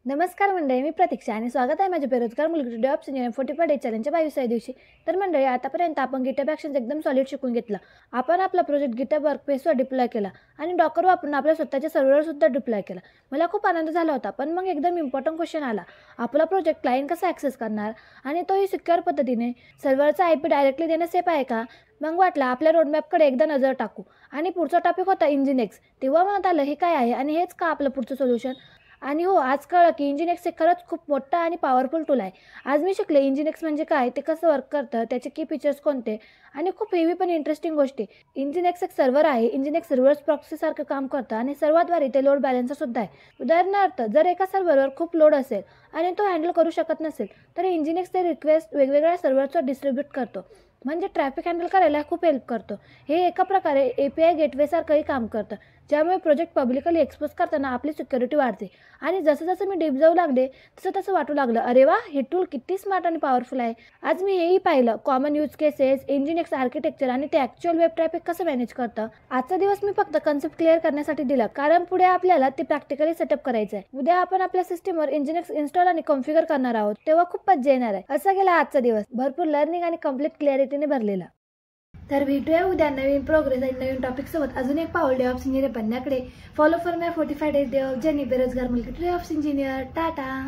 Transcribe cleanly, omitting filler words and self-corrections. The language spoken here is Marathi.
नमस्कार मंडळी, मी प्रतीक्षा आणि स्वागत आहे माझ्या बेरोजगार मुलगी डेव्हलप इंजिनिअरिंग 45 डे चॅलेंजच्या 22व्या दिवशी. तर मंडळी, आतापर्यंत आपण गिटहब ॲक्शन्स एकदम सॉलिड शिकून घेतला. आपण आपला प्रोजेक्ट गिटहब वर्कस्पेसवर डिप्लॉय केला आणि डॉकर वापरून आपल्या स्वतःच्या सर्व्हरवर सुद्धा डिप्लॉय केला. मला खूप आनंद झाला होता, पण मग एकदम इम्पॉर्टंट क्वेश्चन आला. आपला प्रोजेक्ट क्लायंट कसा ॲक्सेस करणार आणि तोही सिक्युअर पद्धतीने? सर्व्हरचा IP डायरेक्टली देणं सेफ आहे का? मग वाटलं आपल्या रोडमॅपकडे एकदा नजर टाकू. आणि पुढचा टॉपिक होता इंजिनेक्स. तेव्हा मनात आलं, हे काय आहे आणि हेच का आपलं पुढचं सोल्युशन? आणि हो, आज कळलं की इंजिनेक्स हे खरंच खूप मोठा आणि पॉवरफुल टूल आहे. आज मी शिकले इंजिनेक्स म्हणजे काय, ते कसं वर्क करतं, त्याचे की फीचर्स कोणते आणि खूप हेवी पण इंटरेस्टिंग गोष्टी. इंजिनेक्स एक सर्व्हर आहे. इंजिनेक्स रिव्हर्स प्रॉक्सीसारखं काम करतं आणि सर्वाद्वारे ते लोड बॅलन्सर सुद्धा आहे. उदाहरणार्थ, जर एका सर्व्हरवर खूप लोड असेल आणि तो हँडल करू शकत नसेल, तर इंजिनेक्स ते रिक्वेस्ट वेगवेगळ्या सर्व्हरवर डिस्ट्रीब्यूट करतो. म्हणजे ट्रॅफिक हँडल करायला खूप हेल्प करतो. हे एका प्रकारे API गेटवेसारखंही काम करतं, ज्यामुळे प्रोजेक्ट पब्लिकली एक्सपोज करताना आपली सिक्युरिटी वाढते. आणि जसं जसं मी डीप जाऊ लागले, तसं तसं वाटू लागलं, अरे वा, हे टूल किती स्मार्ट आणि पॉवरफुल आहे. आज मी हेही पाहिलं, कॉमन यूज केसेस, इंजिनेक्स आर्किटेक्चर आणि ते ॲक्च्युअल वेब ट्रॅफिक कसं मॅनेज करतं. आजचा दिवस मी फक्त कन्सेप्ट क्लिअर करण्यासाठी दिला, कारण पुढे आपल्याला ते प्रॅक्टिकली सेटअप करायचं आहे. उद्या आपण आपल्या सिस्टीमवर इंजिनेक्स इन्स्टॉल आणि कॉन्फिगर करणार आहोत, तेव्हा खूप मजा येणार आहे. असा गेला आजचा दिवस, भरपूर लर्निंग आणि कम्प्लीट क्लॅरिटीने भरलेला. तर भेटूया उद्या नवीन प्रोग्रेस आणि नवीन टॉपिक सोबत. अजून एक पाऊल डेव्हलप्स इंजिनियर बनण्याकडे. Follow for my 45 days develop journey. बेरोजगार मुलगी डेव्हलप्स इंजिनियर. टाटा.